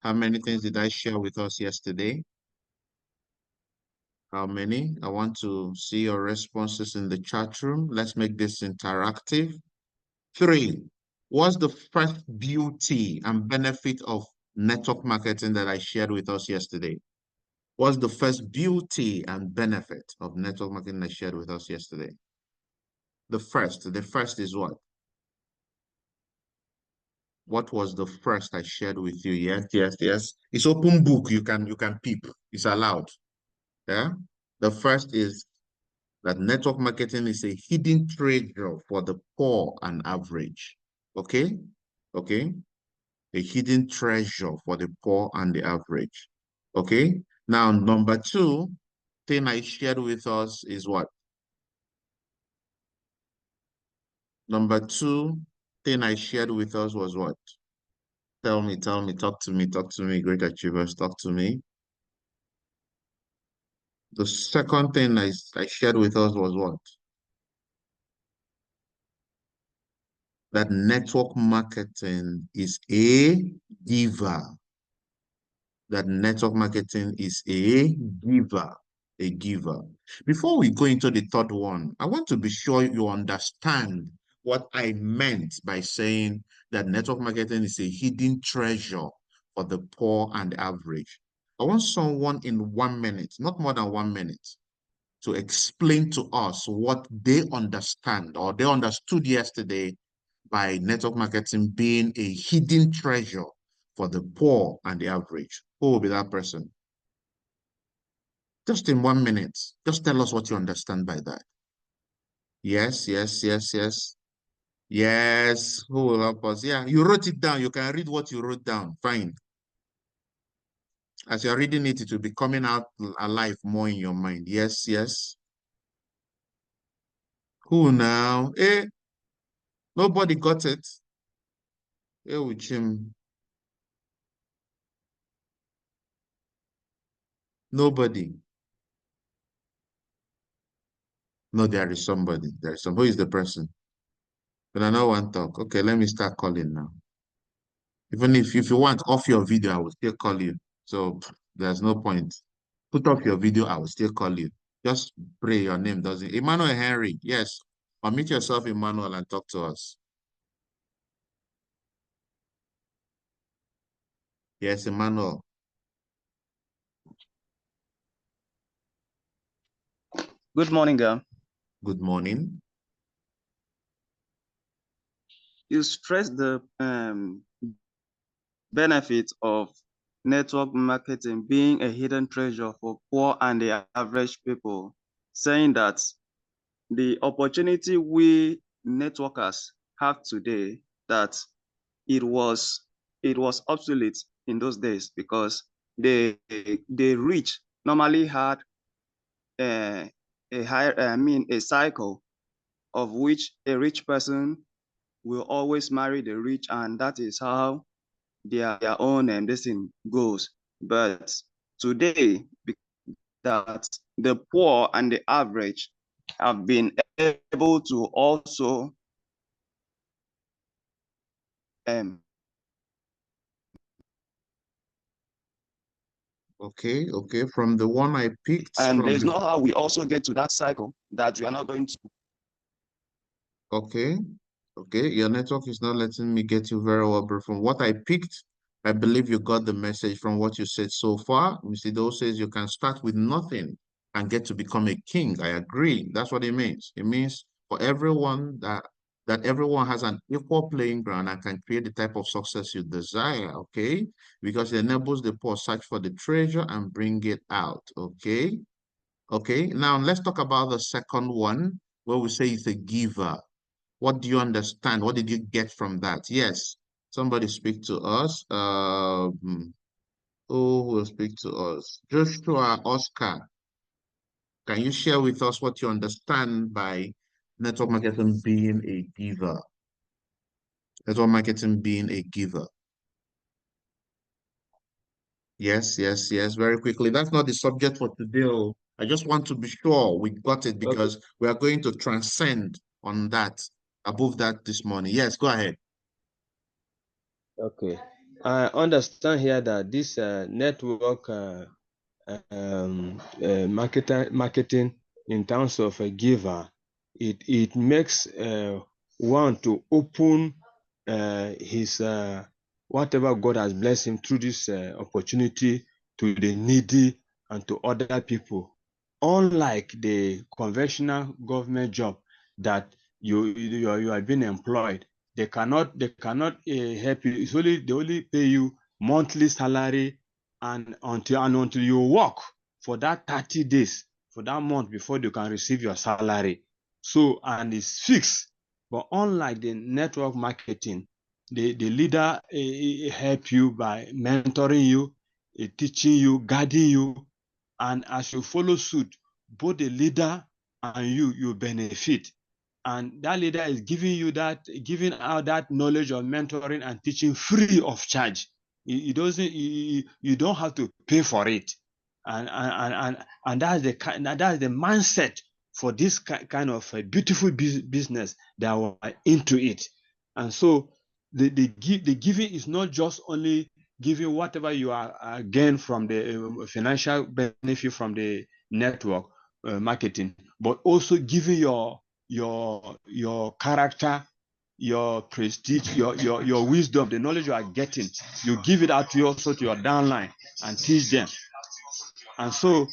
How many things did I share with us yesterday? How many? I want to see your responses in the chat room. Let's make this interactive. 3. What's the first beauty and benefit of network marketing that I shared with us yesterday? What's the first beauty and benefit of network marketing I shared with us yesterday? The first is what? What was the first I shared with you? Yes. It's open book. You can peep. It's allowed. Yeah. The first is that network marketing is a hidden treasure for the poor and average. Okay? Okay? A hidden treasure for the poor and the average. Okay? Now, number 2 thing I shared with us is what? Number 2 thing I shared with us was what? Tell me, talk to me, great achievers, talk to me. The second thing I shared with us was what? That network marketing is a giver. That network marketing is a giver. A giver. Before we go into the third one, I want to be sure you understand what I meant by saying that network marketing is a hidden treasure for the poor and the average. I want someone in 1 minute, not more than 1 minute, to explain to us what they understand or they understood yesterday by network marketing being a hidden treasure for the poor and the average. Who will be that person? Just in 1 minute, just tell us what you understand by that. Yes. Yes, who will help us? Yeah, you wrote it down. You can read what you wrote down. Fine. As you're reading it, it will be coming out alive more in your mind. Yes. Who now? Nobody got it. With him. Nobody. No, there is somebody. There is somebody. Who is the person? But I know one talk. Okay, let me start calling now. Even if you want off your video, I will still call you. So there's no point. Put off your video, I will still call you. Just pray your name doesn't. Emmanuel Henry, yes. Unmute yourself, Emmanuel, and talk to us. Yes, Emmanuel. Good morning, girl. Good morning. You stress the benefit of network marketing being a hidden treasure for poor and the average people, saying that the opportunity we networkers have today, that it was obsolete in those days because the rich normally had a cycle of which a rich person will always marry the rich, and that is how their own this thing goes. But today, that the poor and the average have been able to also Okay. From the one I picked. and there's not how we also get to that cycle that we are not going to. Okay. Your network is not letting me get you very well, but from what I picked, I believe you got the message from what you said so far. Mr. Doe says you can start with nothing and get to become a king. I agree. That's what it means. It means for everyone that everyone has an equal playing ground and can create the type of success you desire, okay? Because it enables the poor search for the treasure and bring it out, okay? Okay, now let's talk about the second one where we say it's a giver. What do you understand? What did you get from that? Yes, somebody speak to us. Who will speak to us? Joshua Oscar, can you share with us what you understand by network marketing being a giver? Network marketing being a giver. Yes. Very quickly. That's not the subject for today. I just want to be sure we got it because we are going to transcend above that this morning. Yes, go ahead. Okay. I understand here that this network marketing in terms of a giver, it makes one to open his whatever God has blessed him through this opportunity to the needy and to other people. Unlike the conventional government job that you are being employed, they cannot help you. They only pay you monthly salary, and until you work for that 30 days for that month before you can receive your salary. So, and it's fixed. But unlike the network marketing, the leader help you by mentoring you, teaching you, guiding you, and as you follow suit, both the leader and you benefit. And that leader is giving out that knowledge of mentoring and teaching free of charge. You don't have to pay for it. And that's the mindset for this kind of a beautiful business that we're into it. And so the giving is not just only giving whatever you are gain from the financial benefit from the network marketing, but also giving your character, your prestige, your wisdom, the knowledge you are getting. You give it out to also to your downline and teach them. And so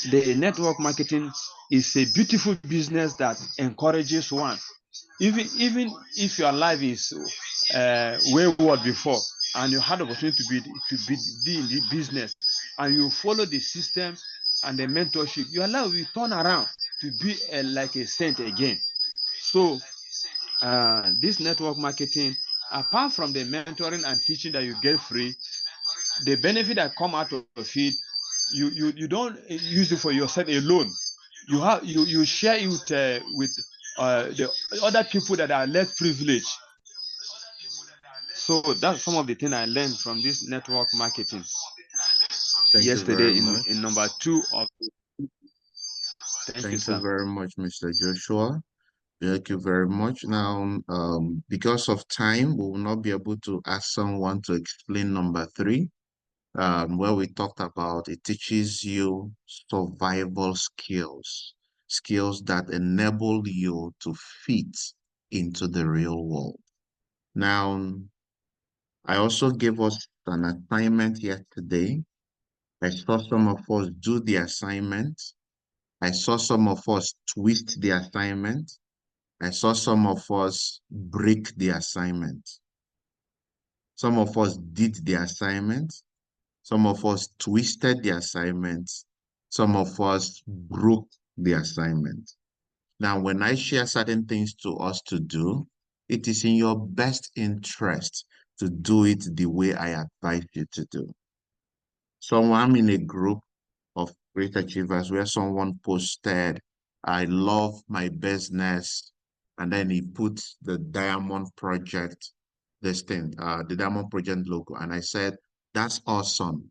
the network marketing is a beautiful business that encourages one. Even if your life is wayward before, and you had the opportunity to be in the business, and you follow the system and the mentorship, your life will turn around to be like a saint again. So this network marketing, apart from the mentoring and teaching that you get free, the benefit that come out of it, you don't use it for yourself alone. You share it with the other people that are less privileged. So that's some of the things I learned from this network marketing Thank you yesterday very much. in number 2 of. Thank you, Thank you sir. very much, Mr. Joshua. Thank you very much. Now, because of time, we will not be able to ask someone to explain number 3, where we talked about it teaches you survival skills, skills that enable you to fit into the real world. Now, I also gave us an assignment yesterday. I saw some of us do the assignment. I saw some of us twist the assignment. I saw some of us break the assignment. Some of us did the assignment. Some of us twisted the assignment. Some of us broke the assignment. Now, when I share certain things to us to do, it is in your best interest to do it the way I advise you to do. So I'm in a group of great achievers where someone posted, I love my business. And then he put the Diamond Project, the Diamond Project logo. And I said, that's awesome.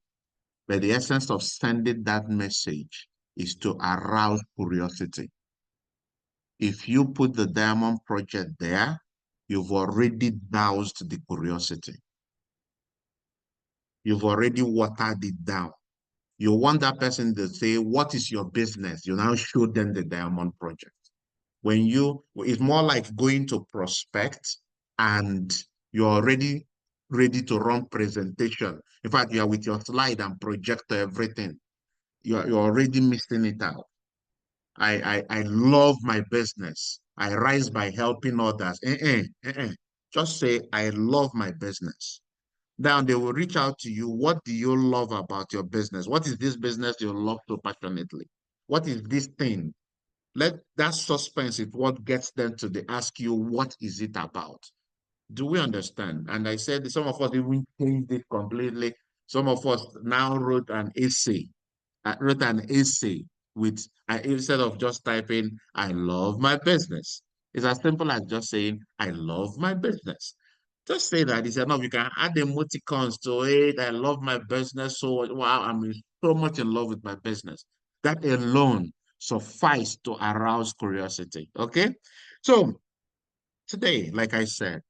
But the essence of sending that message is to arouse curiosity. If you put the Diamond Project there, you've already doused the curiosity. You've already watered it down. You want that person to say, what is your business? You now show them the Diamond Project. It's more like going to prospect and you're already ready to run presentation. In fact, you are with your slide and projector, everything. You're already missing it out. I love my business. I rise by helping others. Just say, I love my business. Now they will reach out to you. What do you love about your business? What is this business you love so passionately? What is this thing? Let that suspense is what gets them to ask you, what is it about? Do we understand? And I said some of us even changed it completely. Some of us now wrote an essay. I wrote an essay with instead of just typing, I love my business. It's as simple as just saying, I love my business. Just say that. It's enough. You can add emoticons to it. I love my business. So, wow, I'm so much in love with my business. That alone suffice to arouse curiosity. Okay. So, today, like I said,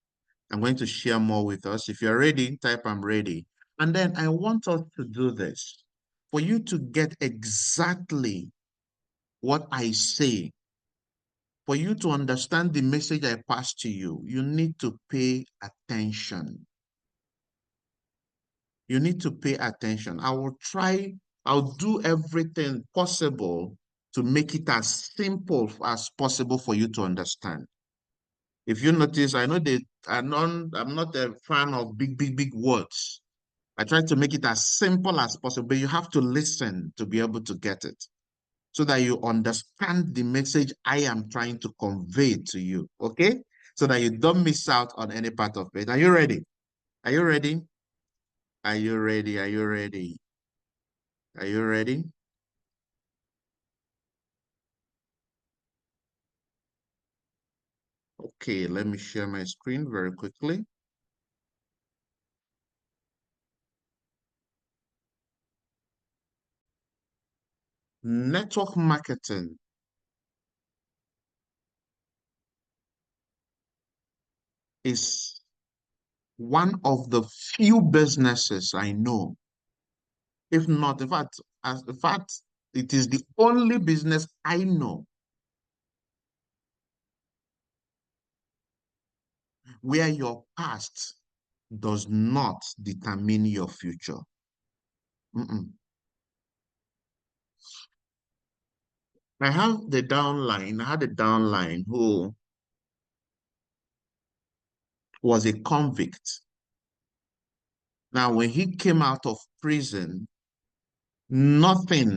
I'm going to share more with us. If you're ready, type I'm ready. And then I want us to do this. For you to get exactly what I say, for you to understand the message I pass to you, you need to pay attention. You need to pay attention. I'll do everything possible to make it as simple as possible for you to understand. If you notice, I know that I'm not a fan of big words. I try to make it as simple as possible, but you have to listen to be able to get it so that you understand the message I am trying to convey to you, okay? So that you don't miss out on any part of it. Are you ready? Are you ready? Are you ready? Are you ready? Are you ready? Okay, let me share my screen very quickly. Network marketing is one of the few businesses I know, if not, in fact, it is the only business I know where your past does not determine your future. Mm-mm. I had a downline who was a convict. Now, when he came out of prison, nobody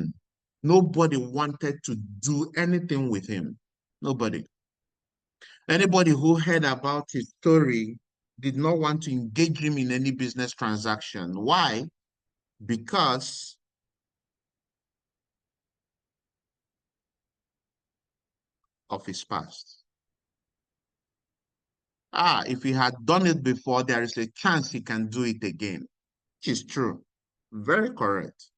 wanted to do anything with him. Nobody. Anybody who heard about his story did not want to engage him in any business transaction. Why? Because of his past. If he had done it before, there is a chance he can do it again. Which is true. Very correct.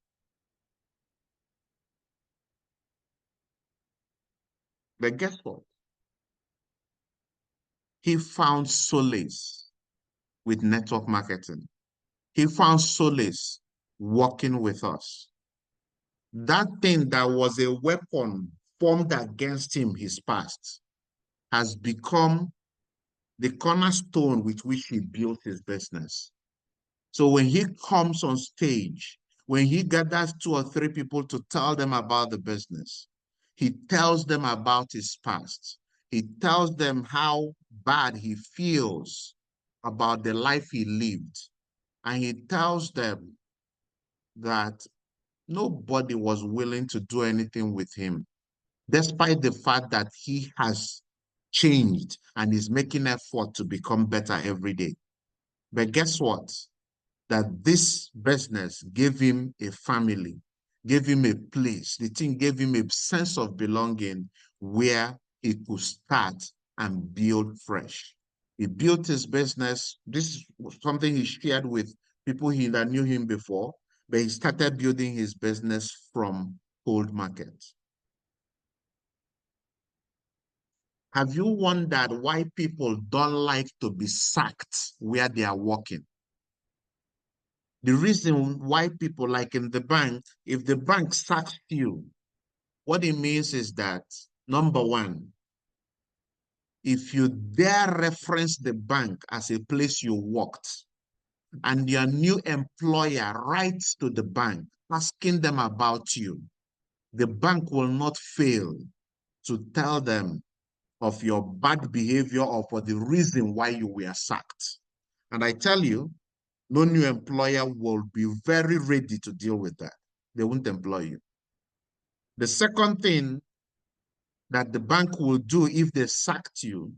But guess what? He found solace with network marketing. He found solace working with us. That thing that was a weapon formed against him, his past, has become the cornerstone with which he built his business. So when he comes on stage, when he gathers 2 or 3 people to tell them about the business, he tells them about his past. He tells them how bad he feels about the life he lived. And he tells them that nobody was willing to do anything with him, despite the fact that he has changed and is making effort to become better every day. But guess what? That this business gave him a family, gave him a place. The thing gave him a sense of belonging where he could start and build fresh. He built his business. This was something he shared with people that knew him before, but he started building his business from cold market. Have you wondered why people don't like to be sacked where they are working? The reason why people, like in the bank, if the bank sacks you, what it means is that, number one, if you dare reference the bank as a place you worked, and your new employer writes to the bank asking them about you, the bank will not fail to tell them of your bad behavior or for the reason why you were sacked. And I tell you, no new employer will be very ready to deal with that. They won't employ you. The second thing that the bank will do if they sacked you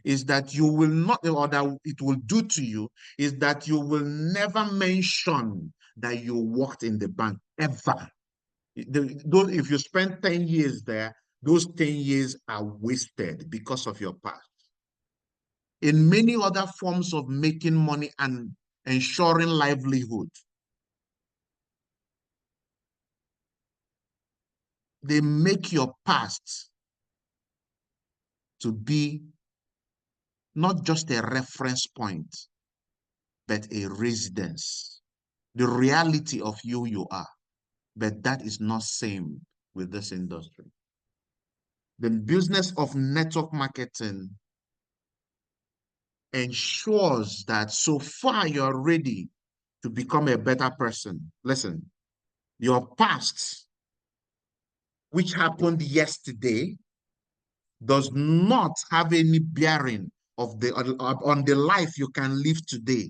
is that you will not, or that it will do to you, is that you will never mention that you worked in the bank, ever. If you spend 10 years there, those 10 years are wasted because of your past. In many other forms of making money and ensuring livelihood, they make your past to be not just a reference point, but a residence, the reality of you are. But that is not same with this industry. The business of network marketing ensures that so far you're ready to become a better person. Listen, your past, which happened yesterday, does not have any bearing on the life you can live today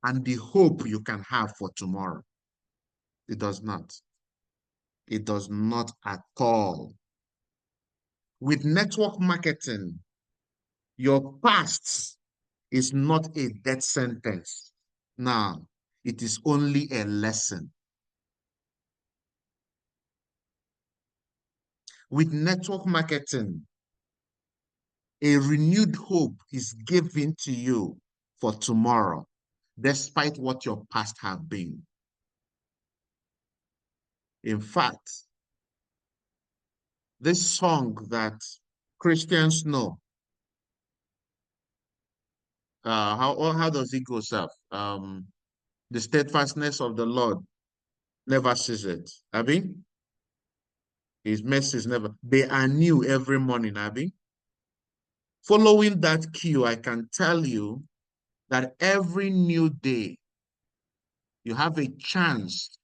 and the hope you can have for tomorrow. It does not. It does not at all. With network marketing, your past is not a death sentence. Now, it is only a lesson. With network marketing, a renewed hope is given to you for tomorrow, despite what your past have been. In fact, this song that Christians know, how does it go, sir? The steadfastness of the Lord never ceases. Abi? His mercies never, they are new every morning, Abi. Following that cue, I can tell you that every new day, you have a chance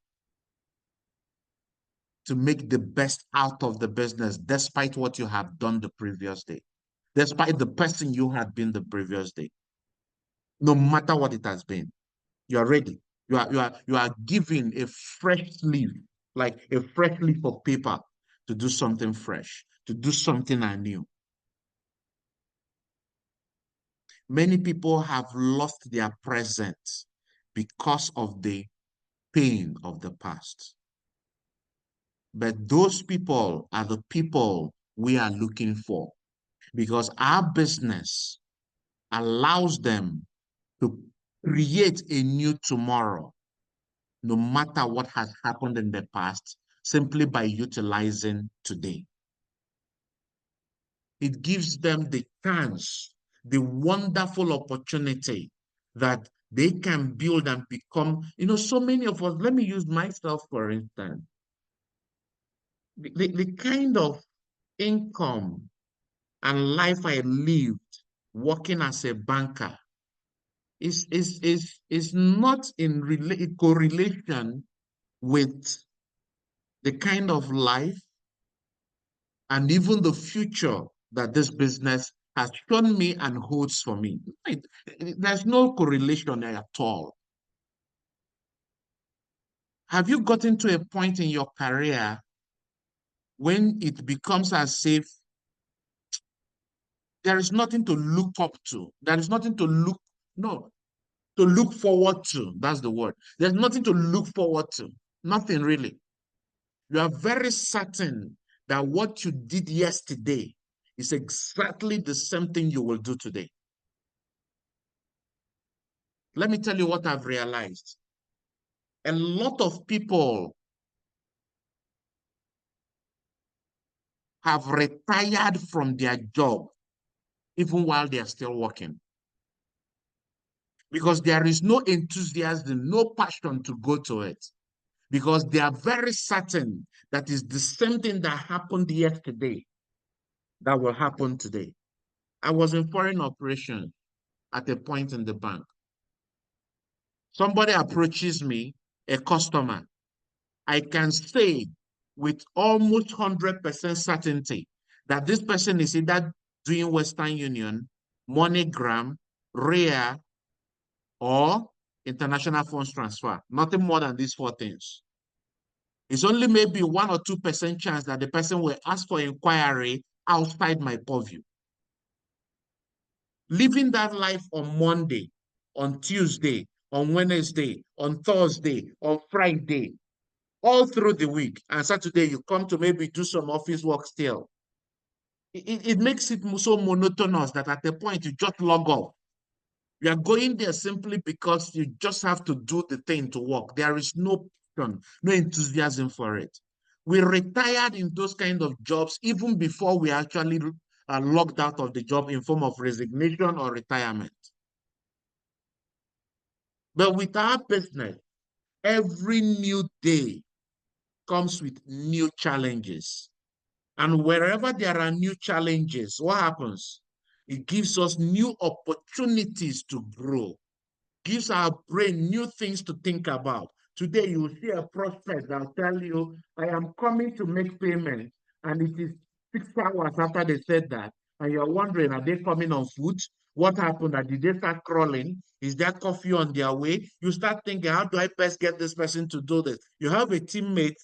to make the best out of the business, despite what you have done the previous day, despite the person you had been the previous day. No matter what it has been, you are ready. You are given a fresh leaf, like a fresh leaf of paper to do something fresh, to do something anew. Many people have lost their present because of the pain of the past. But those people are the people we are looking for, because our business allows them to create a new tomorrow, no matter what has happened in the past, simply by utilizing today. It gives them the chance, the wonderful opportunity that they can build and become, so many of us, let me use myself for instance, the kind of income and life I lived working as a banker is not in correlation with the kind of life and even the future that this business has shown me and holds for me. There's no correlation at all. Have you gotten to a point in your career when it becomes as if there is nothing to look up to? There is nothing to look, no, to look forward to. That's the word. There's nothing to look forward to. Nothing really. You are very certain that what you did yesterday is exactly the same thing you will do today. Let me tell you what I've realized. A lot of people have retired from their job even while they are still working, because there is no enthusiasm, no passion to go to it, because they are very certain that is the same thing that happened yesterday that will happen today. I was in foreign operations at a point in the bank. Somebody approaches me, a customer. I can say with almost 100% certainty that this person is either doing Western Union, MoneyGram, REA, or international funds transfer. Nothing more than these four things. It's only maybe 1 or 2% chance that the person will ask for inquiry outside my purview. Living that life on Monday, on Tuesday, on Wednesday, on Thursday, on Friday, all through the week, and Saturday you come to maybe do some office work still. It makes it so monotonous that at a point you just log off. You are going there simply because you just have to do the thing to work. There is no passion, no enthusiasm for it. We retired in those kind of jobs even before we actually are locked out of the job in form of resignation or retirement. But with our business, every new day comes with new challenges. And wherever there are new challenges, what happens? It gives us new opportunities to grow, gives our brain new things to think about. Today, you will see a prospect that will tell you, I am coming to make payment, and it is 6 hours after they said that, and you're wondering, are they coming on foot? What happened? Did they start crawling? Is there coffee on their way? You start thinking, how do I best get this person to do this? You have a teammate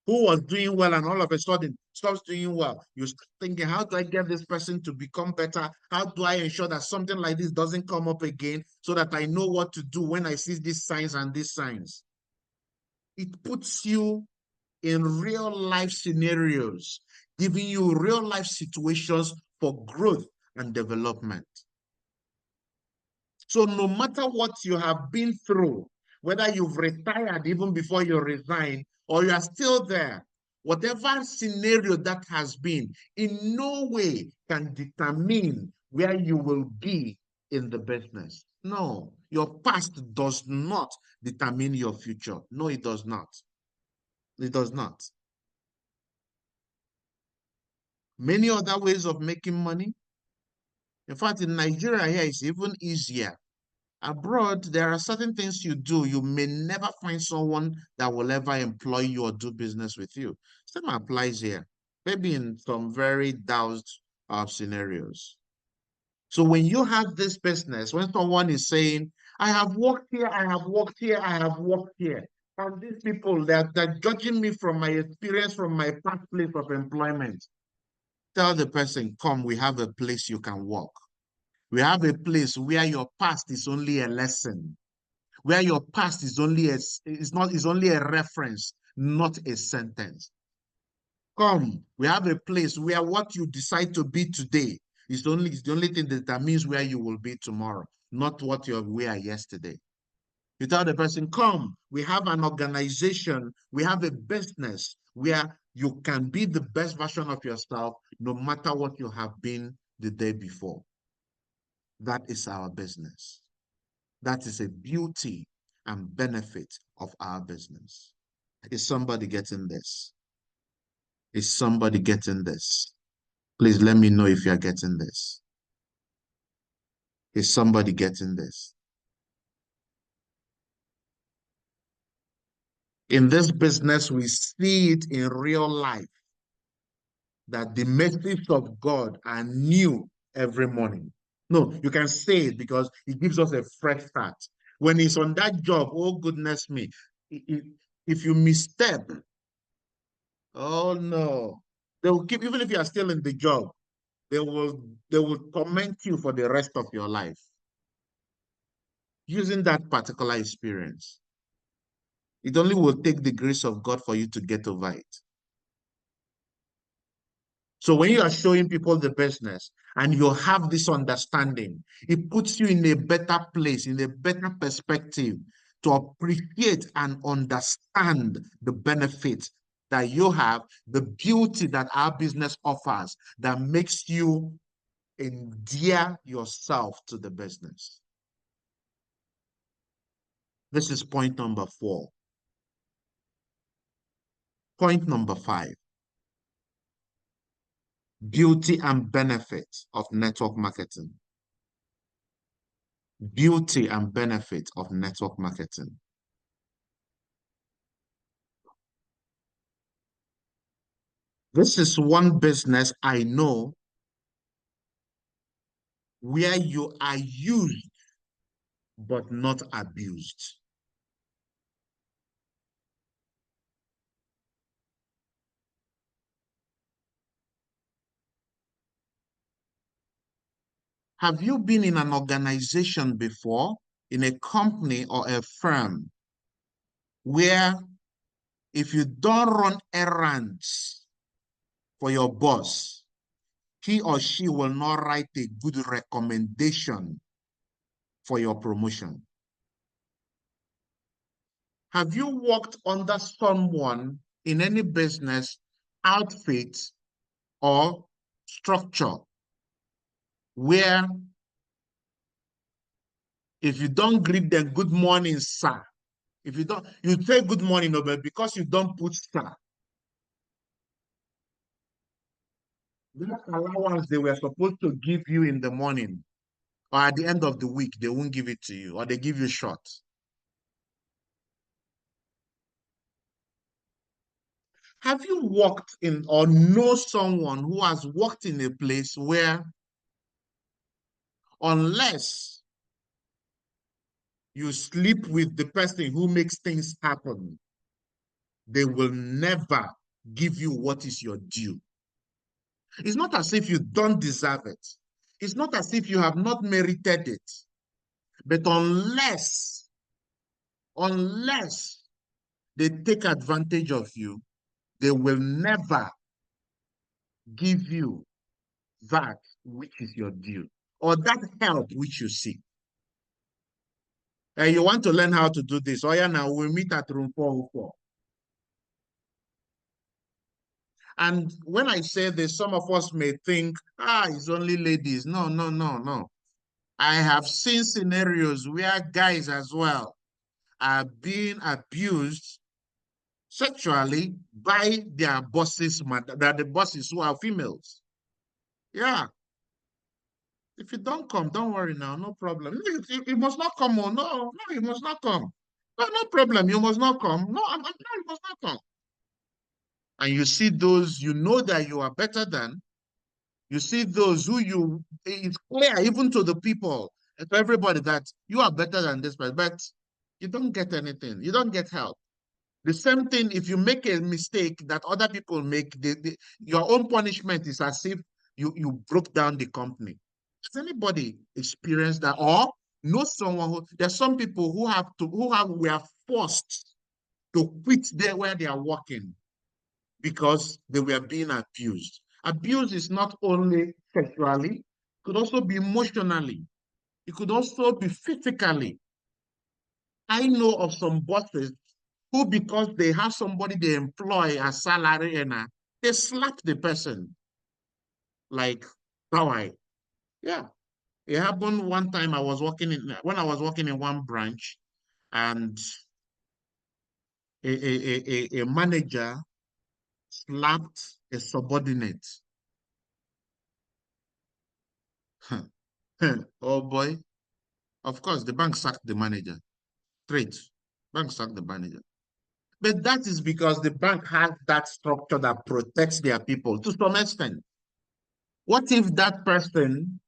who was doing well and all of a sudden stops doing well. You're thinking, how do I get this person to become better? How do I ensure that something like this doesn't come up again so that I know what to do when I see these signs and these signs? It puts you in real life scenarios, giving you real life situations for growth and development. So no matter what you have been through, whether you've retired even before you resign or you are still there, whatever scenario that has been, in no way can determine where you will be in the business. No, your past does not determine your future. No, it does not. It does not. Many other ways of making money. In fact, in Nigeria here, it's even easier. Abroad, there are certain things you do. You may never find someone that will ever employ you or do business with you. Same applies here, maybe in some very doused scenarios. So when you have this business, when someone is saying, I have worked here, I have worked here, I have worked here, and these people, they're judging me from my experience, from my past place of employment, tell the person, come, we have a place you can work. We have a place where your past is only a lesson, where your past is only a reference, not a sentence. Come, we have a place where what you decide to be today is the only thing that determines where you will be tomorrow, not what you were yesterday. You tell the person, come, we have an organization, we have a business where you can be the best version of yourself no matter what you have been the day before. That is our business. That is a beauty and benefit of our business. Is somebody getting this? Is somebody getting this? Please let me know if you're getting this. Is somebody getting this? In this business, we see it in real life that the mercies of God are new every morning. No, you can say it because it gives us a fresh start. When he's on that job, oh goodness me, if you misstep, oh no, they will keep, even if you are still in the job, they will torment you for the rest of your life using that particular experience. It only will take the grace of God for you to get over it. So when you are showing people the business and you have this understanding, it puts you in a better place, in a better perspective to appreciate and understand the benefits that you have, the beauty that our business offers that makes you endear yourself to the business. This is point number 4. Point number 5. Beauty and benefit of network marketing. Beauty and benefit of network marketing. This is one business I know where you are used but not abused. Have you been in an organization before, in a company or a firm, where if you don't run errands for your boss, he or she will not write a good recommendation for your promotion? Have you worked under someone in any business, outfit, or structure where if you don't greet them, good morning, sir. If you don't, you say good morning, no, but because you don't put sir, that allowance they were supposed to give you in the morning or at the end of the week, they won't give it to you, or they give you short. Have you worked in or know someone who has worked in a place where unless you sleep with the person who makes things happen, they will never give you what is your due? It's not as if you don't deserve it. It's not as if you have not merited it. But unless they take advantage of you, they will never give you that which is your due or that help which you seek. And you want to learn how to do this? Oh yeah, now we'll meet at room 404. And when I say this, some of us may think, it's only ladies. No, no, no, no. I have seen scenarios where guys as well are being abused sexually by their bosses, the bosses who are females. Yeah. If you don't come, don't worry now, no problem. You must not come. Oh, no, you must not come. No, no problem. You must not come. No, you must not come. And you see those you know that you are better than. You see those who it's clear even to the people, to everybody that you are better than this person, but you don't get anything. You don't get help. The same thing, if you make a mistake that other people make, your own punishment is as if you broke down the company. Has anybody experienced that or know someone who, there's some people who were forced to quit there where they are working because they were being abused. Abuse is not only sexually, it could also be emotionally. It could also be physically. I know of some bosses who, because they have somebody they employ as salary earner, they slap the person. Like, how yeah. It happened one time when I was working in one branch, and a manager slapped a subordinate. Oh boy. Of course, the bank sacked the manager. Straight. Bank sacked the manager. But that is because the bank has that structure that protects their people to some extent. What if that person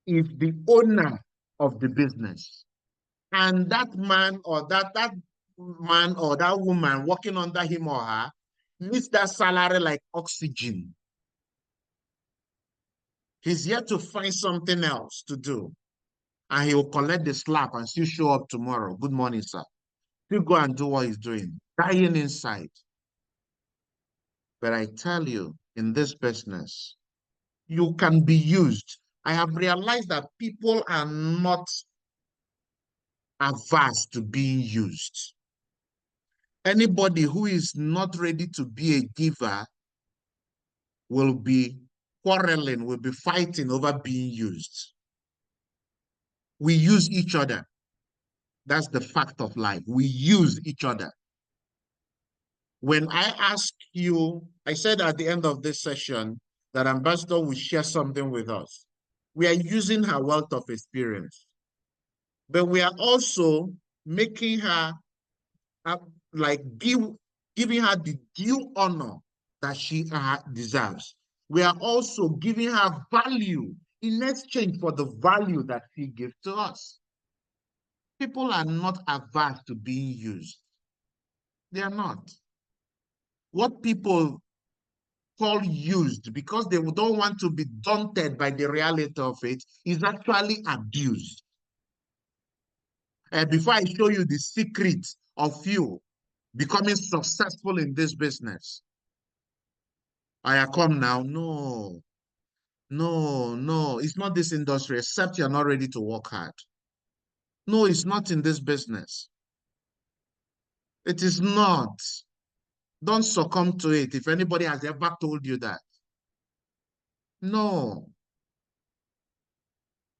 is the owner of the business and that man or that woman working under him or her needs that salary like oxygen? He's yet to find something else to do, and he will collect the slap and still show up tomorrow. Good morning, sir. Still go and do what he's doing, dying inside. But I tell you, in this business, you can be used. I have realized that people are not averse to being used. Anybody who is not ready to be a giver will be quarreling, will be fighting over being used. We use each other. That's the fact of life. We use each other. When I ask you, I said at the end of this session that Ambassador will share something with us. We are using her wealth of experience, but we are also making her like giving her the due honor that she deserves. We are also giving her value in exchange for the value that she gives to us. People are not averse to being used. They are not. What people call used because they don't want to be daunted by the reality of it is actually abused. Before I show you the secret of you becoming successful in this business, I come now. No, no, no. It's not this industry, except you're not ready to work hard. No, it's not in this business. It is not. Don't succumb to it if anybody has ever told you that. No.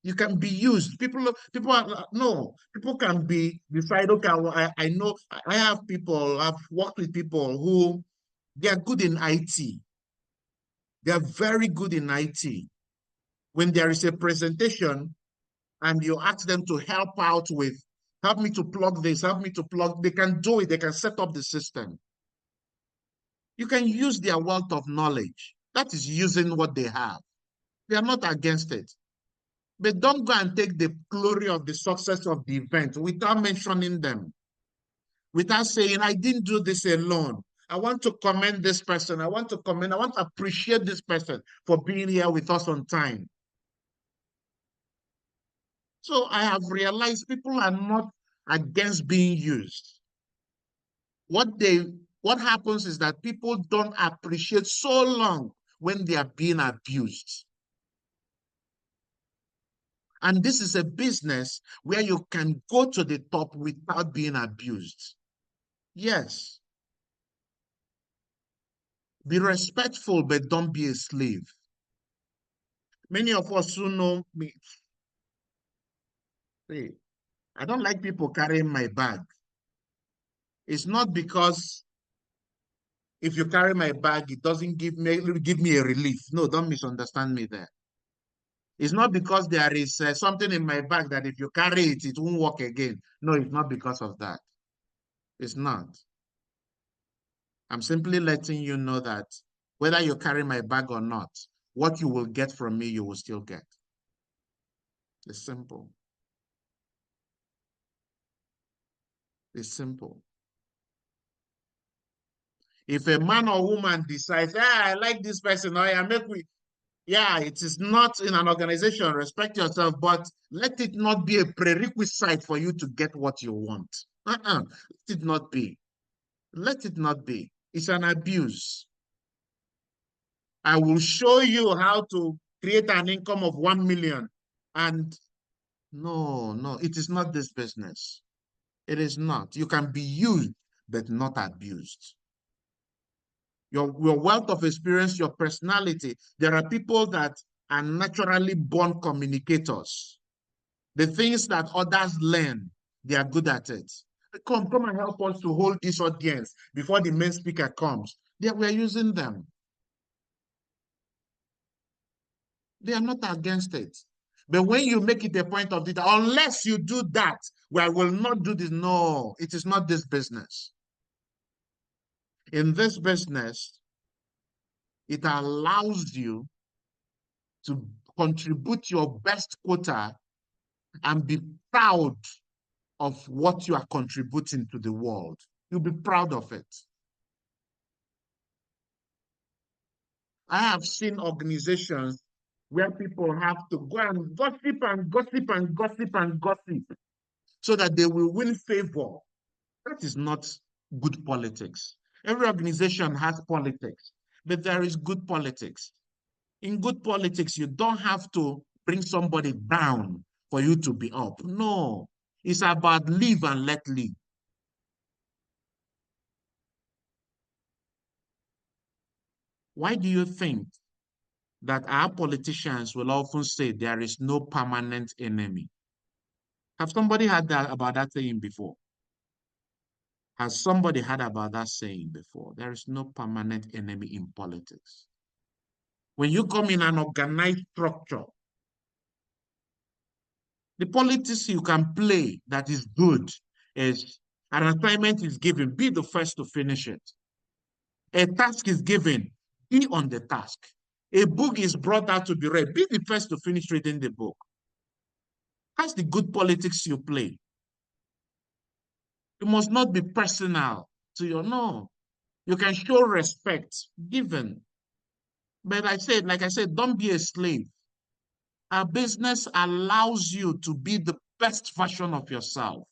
You can be used. People are no. People can be decide. Okay, I know. I have people. I've worked with people who they are good in IT. They are very good in IT. When there is a presentation and you ask them to help me to plug this, help me to plug. They can do it. They can set up the system. You can use their wealth of knowledge. That is using what they have. They are not against it. But don't go and take the glory of the success of the event without mentioning them, without saying, I didn't do this alone. I want to commend this person. I want to appreciate this person for being here with us on time. So I have realized people are not against being used. What happens is that people don't appreciate so long when they are being abused. And this is a business where you can go to the top without being abused. Yes. Be respectful, but don't be a slave. Many of us who know me, say, I don't like people carrying my bag. It's not because if you carry my bag, it doesn't give me a relief. No, don't misunderstand me there. It's not because there is something in my bag that if you carry it, it won't work again. No, it's not because of that. It's not. I'm simply letting you know that whether you carry my bag or not, what you will get from me, you will still get. It's simple. It's simple. If a man or woman decides, I like this person, or I make we, yeah, it is not in an organization, respect yourself, but let it not be a prerequisite for you to get what you want. Let it not be. Let it not be. It's an abuse. I will show you how to create an income of 1 million. And no, it is not this business. It is not. You can be used, but not abused. Your wealth of experience, your personality. There are people that are naturally born communicators. The things that others learn, they are good at it. Come and help us to hold this audience before the main speaker comes. We're using them. They are not against it. But when you make it a point of it, unless you do that, well, I will not do this. No, it is not this business. In this business, it allows you to contribute your best quota and be proud of what you are contributing to the world. You'll be proud of it. I have seen organizations where people have to go and gossip and gossip and gossip and gossip so that they will win favor. That is not good politics. Every organization has politics, but there is good politics. In good politics, you don't have to bring somebody down for you to be up. No, it's about live and let live. Why do you think that our politicians will often say there is no permanent enemy? Have somebody heard that about that saying before? Has somebody heard about that saying before? There is no permanent enemy in politics. When you come in an organized structure, the politics you can play that is good is an assignment is given, be the first to finish it. A task is given, be on the task. A book is brought out to be read, be the first to finish reading the book. That's the good politics you play. You must not be personal to your, no. You can show respect given. But like I said, don't be a slave. Our business allows you to be the best version of yourself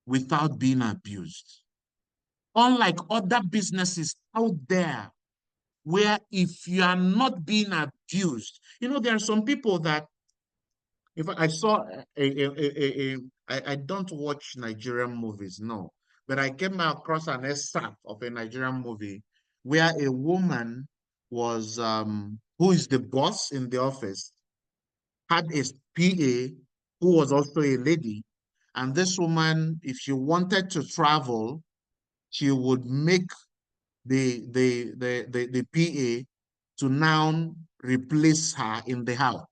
without being abused. Unlike other businesses out there, where if you are not being abused, there are some people that, if I saw I don't watch Nigerian movies, no, but I came across an excerpt of a Nigerian movie where a woman was who is the boss in the office, had a PA who was also a lady. And this woman, if she wanted to travel, she would make the PA to now replace her in the house.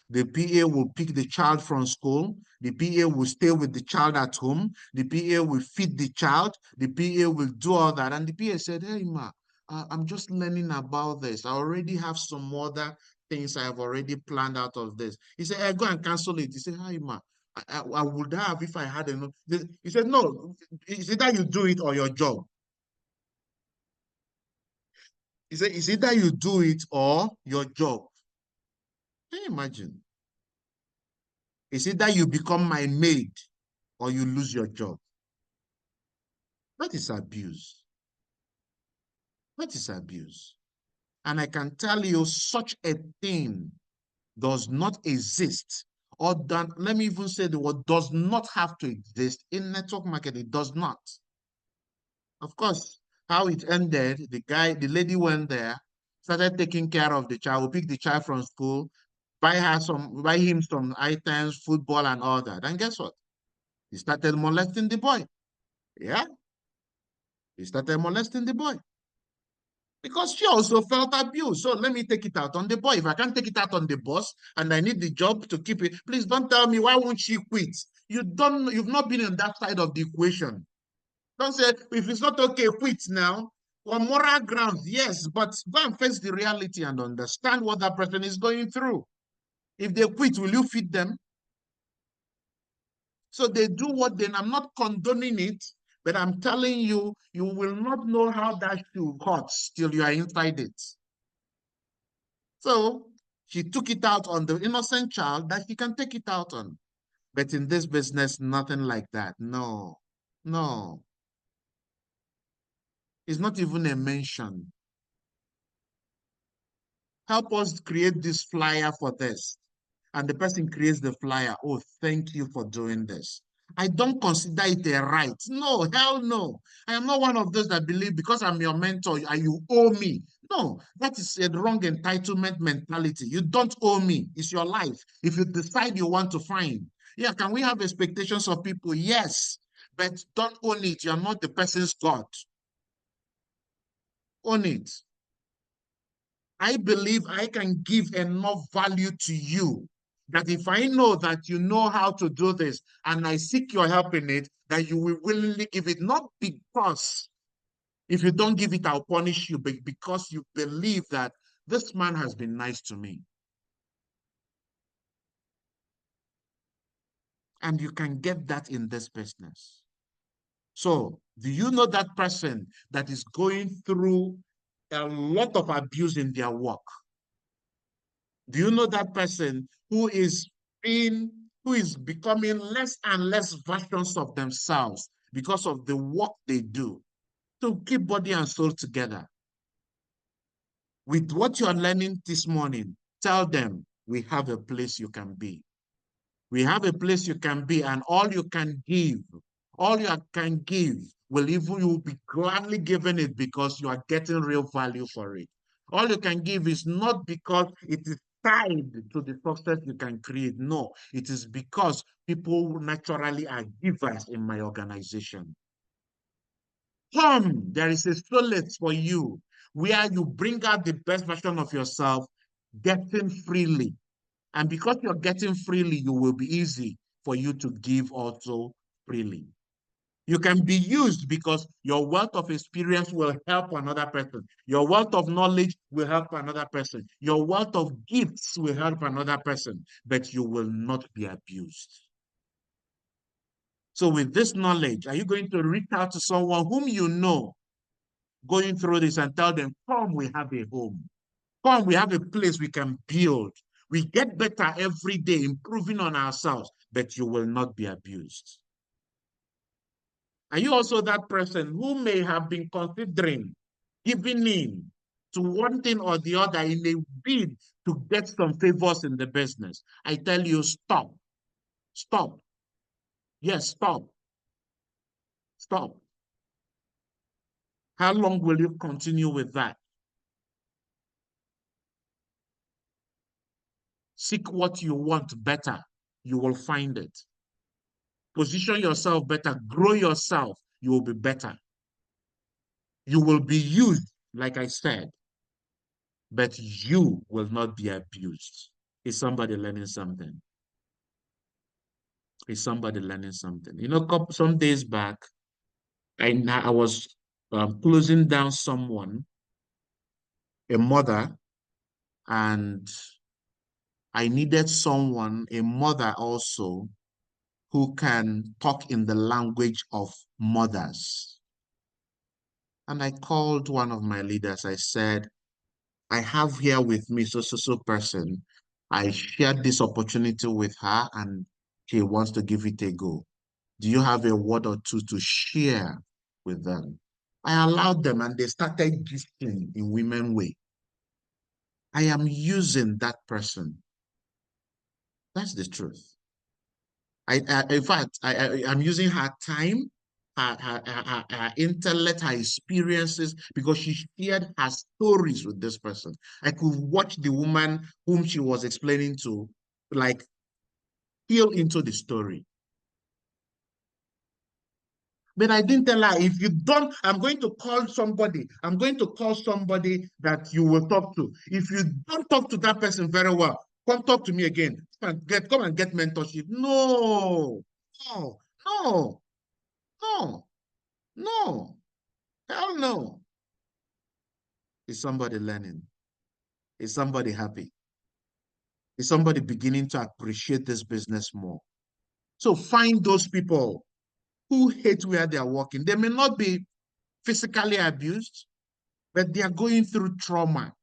The PA will pick the child from school. The PA will stay with the child at home. The PA will feed the child. The PA will do all that. And the PA said, hey, ma, I'm just learning about this. I already have some other things I have already planned out of this. He said, hey, go and cancel it. He said, hi, ma, I would have if I had enough. He said, no, it's either you do it or your job. He said, it's either you do it or your job. Can you imagine? It's either you become my maid or you lose your job. That is abuse. That is abuse. And I can tell you such a thing does not exist, or that, let me even say the word, does not have to exist in network marketing. It does not. Of course, how it ended, the lady went there, started taking care of the child, pick the child from school, buy him some items, football and all that. And guess what? He started molesting the boy. Yeah, he started molesting the boy. Because she also felt abused. So let me take it out on the boy. If I can't take it out on the boss and I need the job to keep it, please don't tell me why won't she quit? You've not been on that side of the equation. Don't say, if it's not okay, quit now. On moral grounds, yes, but go and face the reality and understand what that person is going through. If they quit, will you feed them? So they do what then. I'm not condoning it, but I'm telling you, you will not know how that shoe cuts till you are inside it. So she took it out on the innocent child that she can take it out on. But in this business, nothing like that. No, no. It's not even a mention. Help us create this flyer for this. And the person creates the flyer. Oh, thank you for doing this. I don't consider it a right. No, hell no. I am not one of those that believe because I'm your mentor and you owe me. No, that is a wrong entitlement mentality. You don't owe me. It's your life. If you decide you want to find. Yeah, can we have expectations of people? Yes, but don't own it. You're not the person's God. Own it. I believe I can give enough value to you that if I know that you know how to do this and I seek your help in it, that you will willingly give it, not because if you don't give it, I'll punish you, but because you believe that this man has been nice to me. And you can get that in this business. So, do you know that person that is going through a lot of abuse in their work? Do you know that person who is becoming less and less versions of themselves because of the work they do to keep body and soul together? With what you are learning this morning, tell them we have a place you can be. We have a place you can be, and all you can give will even you will be gladly given it because you are getting real value for it. All you can give is not because it is tied to the success you can create. No, it is because people naturally are givers in my organization. Come, there is a solace for you where you bring out the best version of yourself, getting freely. And because you're getting freely, you will be easy for you to give also freely. You can be used because your wealth of experience will help another person. Your wealth of knowledge will help another person. Your wealth of gifts will help another person, but you will not be abused. So with this knowledge, are you going to reach out to someone whom you know going through this and tell them, come, we have a home. Come, we have a place we can build. We get better every day, improving on ourselves, but you will not be abused. Are you also that person who may have been considering giving in to one thing or the other in a bid to get some favors in the business? I tell you, stop. Stop. Yes, stop. Stop. How long will you continue with that? Seek what you want better. You will find it. Position yourself better. Grow yourself. You will be better. You will be used, like I said, but you will not be abused. Is somebody learning something? Is somebody learning something? You know, some days back, I was closing down someone, a mother, and I needed someone, a mother also, who can talk in the language of mothers. And I called one of my leaders. I said, I have here with me so person. I shared this opportunity with her and she wants to give it a go. Do you have a word or two to share with them? I allowed them and they started gisting in women way. I am using that person. That's the truth. In fact, I'm using her time, her intellect, her experiences, because she shared her stories with this person. I could watch the woman whom she was explaining to, like, feel into the story. But I didn't tell her, if you don't, I'm going to call somebody. I'm going to call somebody that you will talk to. If you don't talk to that person very well, come talk to me again. Come and get mentorship. No, no, no, no, no. Hell no. Is somebody learning? Is somebody happy? Is somebody beginning to appreciate this business more? So find those people who hate where they are working. They may not be physically abused, but they are going through trauma.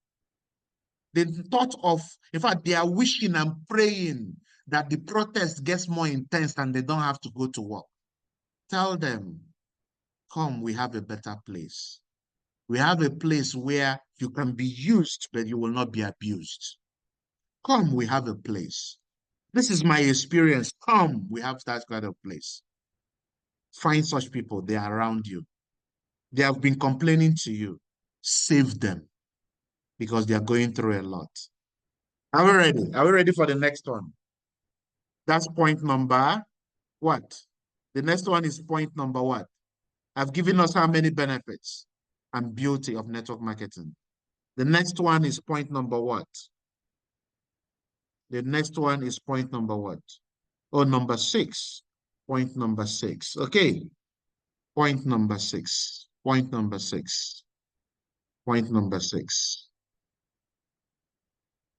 They thought of, in fact, they are wishing and praying that the protest gets more intense and they don't have to go to work. Tell them, come, we have a better place. We have a place where you can be used, but you will not be abused. Come, we have a place. This is my experience. Come, we have that kind of place. Find such people, they are around you. They have been complaining to you. Save them because they are going through a lot. Are we ready? Are we ready for the next one? That's point number what? The next one is point number what? I've given us how many benefits and beauty of network marketing. The next one is point number what? The next one is point number what? Oh, number 6. Point number 6. Okay. Point number 6. Point number 6. Point number 6.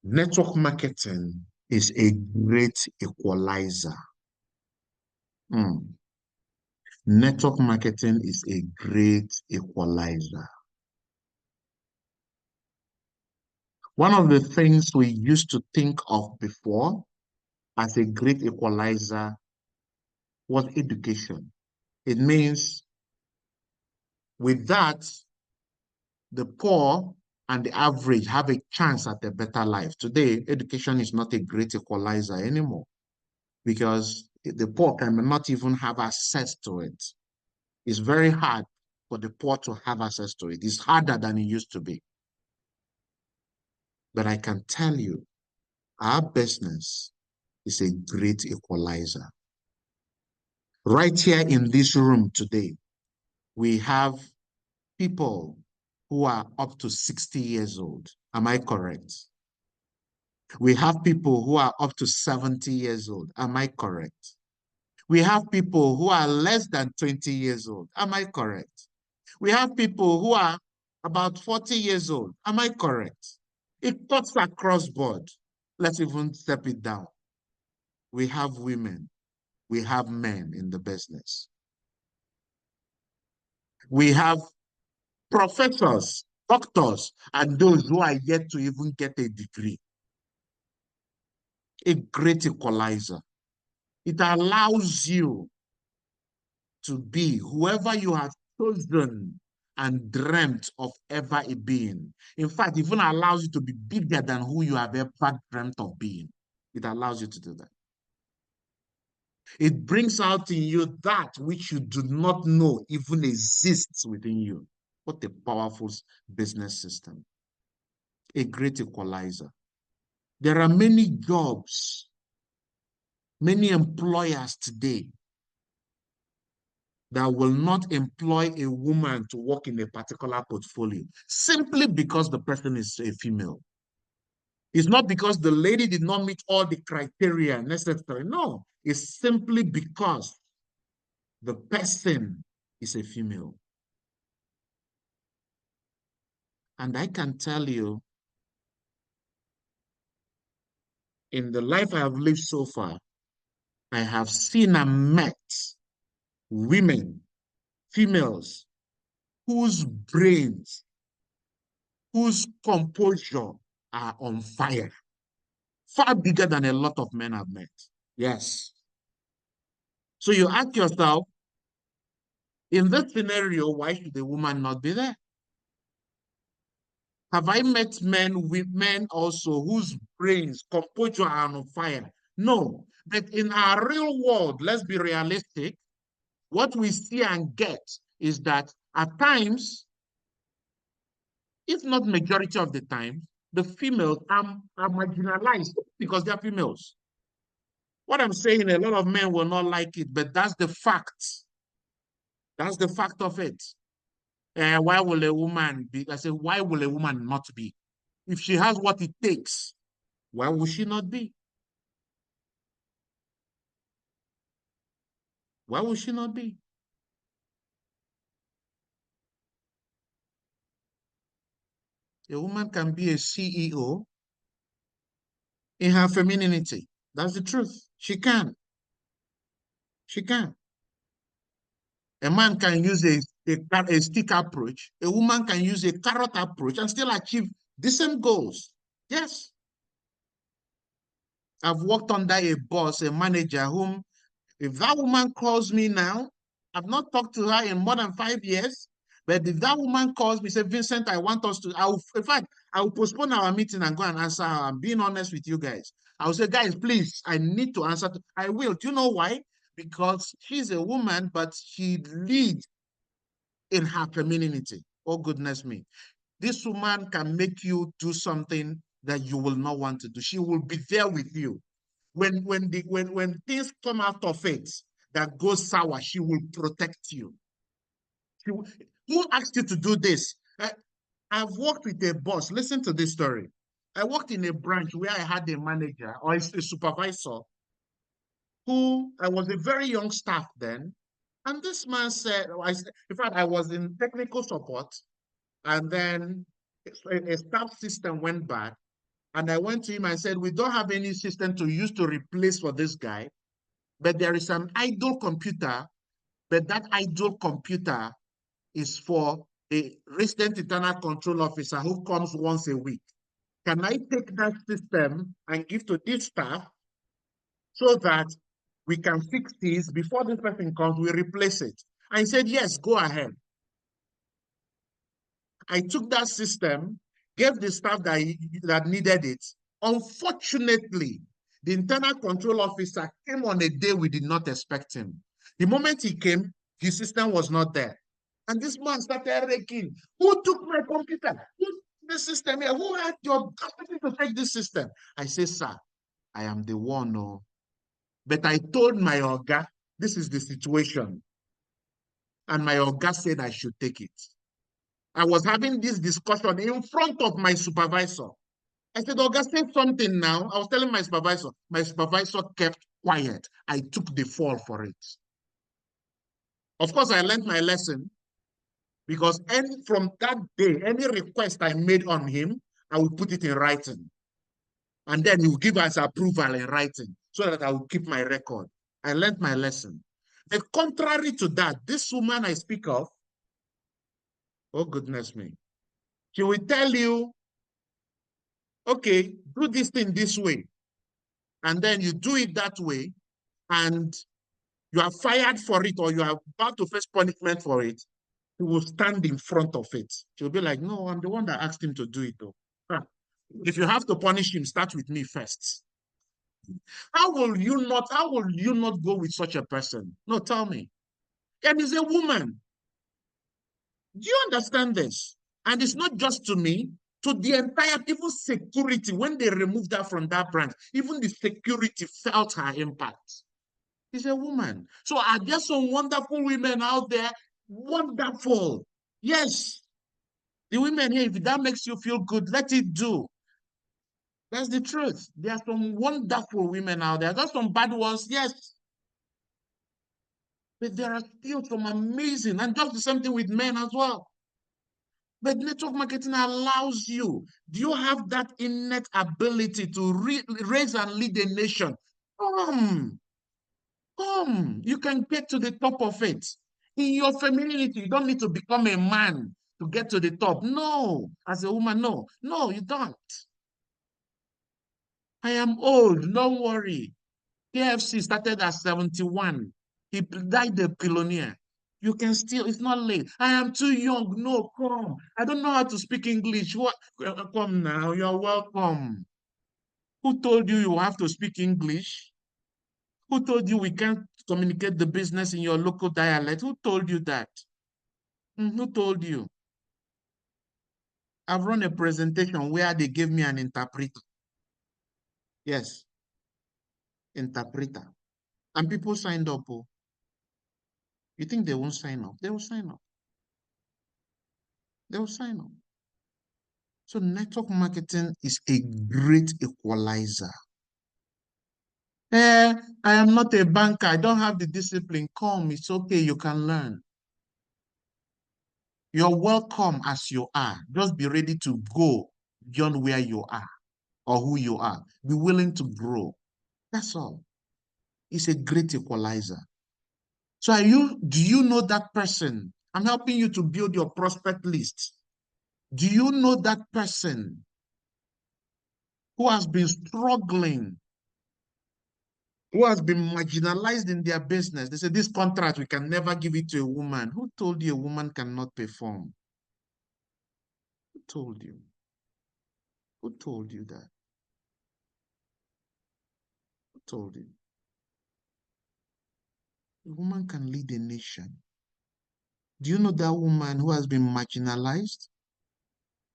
Network marketing is a great equalizer. Network marketing is a great equalizer. One of the things we used to think of before as a great equalizer was education. It means with that, the poor and the average have a chance at a better life. Today, education is not a great equalizer anymore because the poor can not even have access to it. It's very hard for the poor to have access to it. It's harder than it used to be. But I can tell you, our business is a great equalizer. Right here in this room today, we have people who are up to 60 years old. Am I correct? We have people who are up to 70 years old. Am I correct? We have people who are less than 20 years old. Am I correct? We have people who are about 40 years old. Am I correct? It cuts across board. Let's even step it down. We have women. We have men in the business. We have professors, doctors, and those who are yet to even get a degree. A great equalizer. It allows you to be whoever you have chosen and dreamt of ever being. In fact, it even allows you to be bigger than who you have ever dreamt of being. It allows you to do that. It brings out in you that which you do not know even exists within you. What a powerful business system. A great equalizer. There are many jobs, many employers today that will not employ a woman to work in a particular portfolio simply because the person is a female. It's not because the lady did not meet all the criteria necessary. No, it's simply because the person is a female. And I can tell you, in the life I have lived so far, I have seen and met women, females, whose brains, whose composure are on fire, far bigger than a lot of men I've met. Yes. So you ask yourself, in this scenario, why should the woman not be there? Have I met men also whose brains, composure are on fire? No. But in our real world, let's be realistic, what we see and get is that at times, if not majority of the time, the females are marginalized because they're females. What I'm saying, a lot of men will not like it, but that's the fact. That's the fact of it. Why will a woman be? I say, why will a woman not be? If she has what it takes, why would she not be? Why would she not be? A woman can be a CEO in her femininity. That's the truth. She can. She can. A man can use a stick approach. A woman can use a carrot approach and still achieve the same goals. Yes. I've worked under a boss, a manager, whom, if that woman calls me now, I've not talked to her in more than 5 years, but if that woman calls me, say, Vincent, I want us to, in fact, I will postpone our meeting and go and answer her. I'm being honest with you guys. I will say, guys, please, I need to answer. I will. Do you know why? Because she's a woman, but she leads in her femininity. Oh, goodness me. This woman can make you do something that you will not want to do. She will be there with you. When things come out of it that goes sour, she will protect you. Who asked you to do this? I've worked with a boss. Listen to this story. I worked in a branch where I had a manager or a supervisor who, I was a very young staff then. And this man said, in fact, I was in technical support, and then a staff system went bad. And I went to him and said, we don't have any system to use to replace for this guy, but there is an idle computer, but that idle computer is for a resident internal control officer who comes once a week. Can I take that system and give to this staff so that we can fix this before this person comes, we replace it? I said, yes, go ahead. I took that system, gave the staff that needed it. Unfortunately, the internal control officer came on a day we did not expect him. The moment he came, his system was not there. And this man started raking. Who took my computer? Who took the system here? Who had your capacity to take this system? I say, sir, I am the one. No. But I told my Oga, this is the situation. And my Oga said I should take it. I was having this discussion in front of my supervisor. I said, Oga, say something now. I was telling my supervisor. My supervisor kept quiet. I took the fall for it. Of course, I learned my lesson, because from that day, any request I made on him, I would put it in writing. And then he would give us approval in writing so that I would keep my record. I learned my lesson. But contrary to that, this woman I speak of, oh goodness me, she will tell you, okay, do this thing this way. And then you do it that way, and you are fired for it, or you are about to face punishment for it. He will stand in front of it. She'll be like, no, I'm the one that asked him to do it, though. If you have to punish him, start with me first. How will you not go with such a person? No, tell me. And he's a woman. Do you understand this? And it's not just to me, So the entire, even security, when they removed her from that branch, even the security felt her impact. She's a woman. So are there some wonderful women out there? Wonderful. Yes. The women here, if that makes you feel good, let it do. That's the truth. There are some wonderful women out there. There's some bad ones, yes. But there are still some amazing, and just the same thing with men as well. But network marketing allows you. Do you have that innate ability to raise and lead a nation? Come. You can get to the top of it. In your femininity, you don't need to become a man to get to the top. No, as a woman, no. No, you don't. I am old, don't worry. KFC started at 71. He died a billionaire. You can still, it's not late. I am too young. No, come. I don't know how to speak English. What? Come now, you're welcome. Who told you you have to speak English? Who told you we can't communicate the business in your local dialect? Who told you that? Who told you? I've run a presentation where they gave me an interpreter. Yes, interpreter. And people signed up. Oh. You think they won't sign up? They will sign up. They will sign up. So network marketing is a great equalizer. I am not a banker. I don't have the discipline. Come, it's okay. You can learn. You're welcome as you are. Just be ready to go beyond where you are or who you are. Be willing to grow. That's all. It's a great equalizer. So do you know that person? I'm helping you to build your prospect list. Do you know that person who has been struggling, who has been marginalized in their business? They say, this contract, we can never give it to a woman. Who told you a woman cannot perform? Who told you? Who told you that? Who told you? A woman can lead a nation. Do you know that woman who has been marginalized?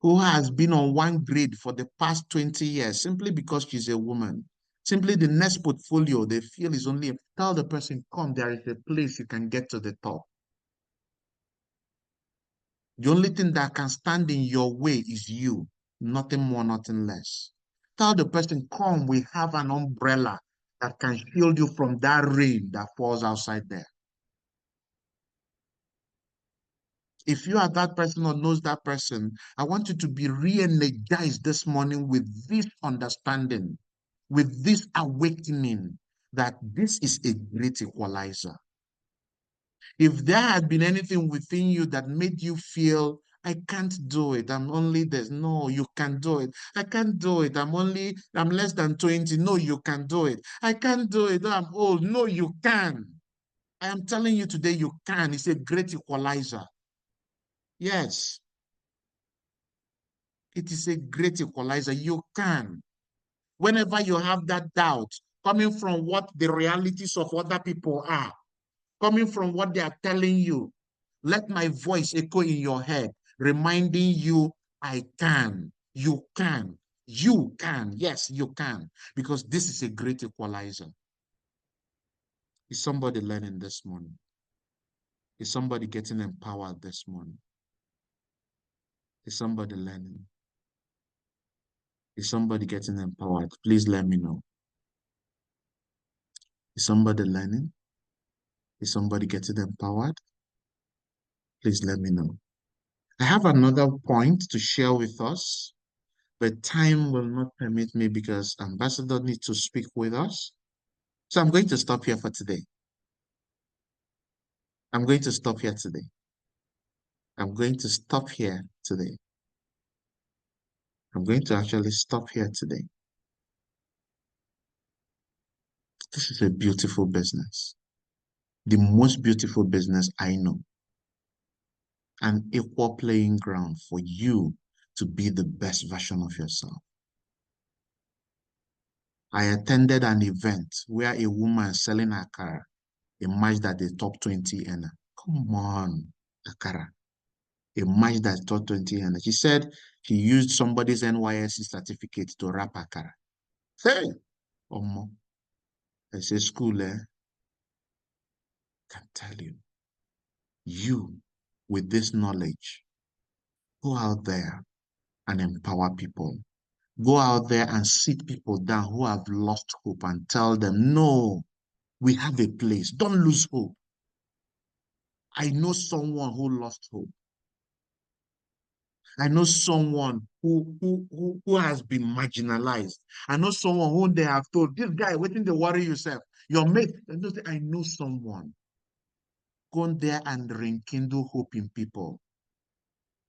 Who has been on one grade for the past 20 years simply because she's a woman? Simply the next portfolio they feel is only, tell the person, come, there is a place you can get to the top. The only thing that can stand in your way is you, nothing more, nothing less. Tell the person, come, we have an umbrella that can shield you from that rain that falls outside there. If you are that person or knows that person, I want you to be re-energized this morning with this understanding, with this awakening that this is a great equalizer. If there had been anything within you that made you feel, I can't do it, I'm only this. No, you can do it. I can't do it. I'm less than 20. No, you can do it. I can't do it. I'm old. No, you can. I am telling you today, you can. It's a great equalizer. Yes. It is a great equalizer. You can. Whenever you have that doubt, coming from what the realities of other people are, coming from what they are telling you, let my voice echo in your head, reminding you, I can, you can, you can. Yes, you can, because this is a great equalizer. Is somebody learning this morning? Is somebody getting empowered this morning? Is somebody learning? Is somebody getting empowered? Please let me know. Is somebody learning? Is somebody getting empowered? Please let me know. I have another point to share with us, but time will not permit me because Ambassador needs to speak with us. So I'm going to stop here for today. I'm going to stop here today. I'm going to stop here today. I'm going to actually stop here today. This is a beautiful business. The most beautiful business I know. An equal playing ground for you to be the best version of yourself. I attended an event where a woman selling her car emerged at the top 20 earner. Come on, Akara. a match that taught 20 and she said she used somebody's NYSC certificate to wrap akara. Hey, Omo, I say school, can tell you with this knowledge, go out there and empower people. Go out there and sit people down who have lost hope and tell them, no, we have a place. Don't lose hope. I know someone who lost hope. I know someone who has been marginalized. I know someone who they have told, this guy, waiting to worry yourself. Your mate, I know someone. Go on there and rekindle hope in people.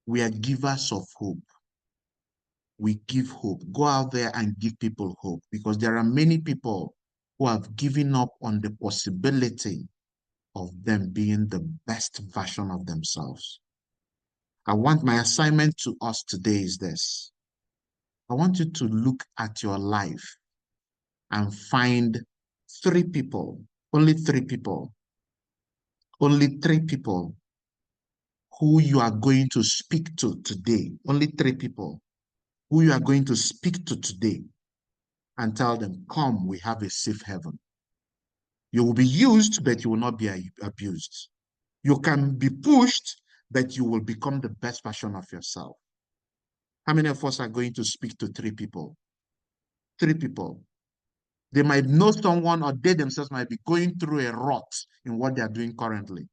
We are givers of hope. We give hope. Go out there and give people hope, because there are many people who have given up on the possibility of them being the best version of themselves. My assignment to us today is this. I want you to look at your life and find 3 people, only 3 people, only 3 people who you are going to speak to today, only 3 people who you are going to speak to today and tell them, come, we have a safe heaven. You will be used, but you will not be abused. You can be pushed, but you will become the best version of yourself. How many of us are going to speak to 3 people? 3 people. They might know someone, or they themselves might be going through a rut in what they are doing currently.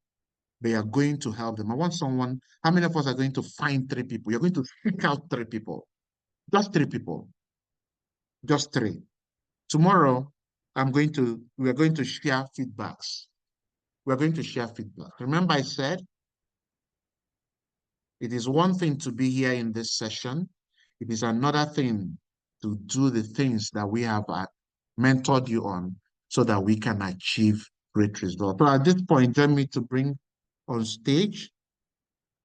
They are going to help them. I want someone, how many of us are going to find 3 people? You're going to pick out 3 people. Just 3 people. Just 3. Tomorrow, we are going to share feedbacks. We're going to share feedback. Remember I said, it is one thing to be here in this session. It is another thing to do the things that we have mentored you on so that we can achieve great results. So at this point, join me to bring on stage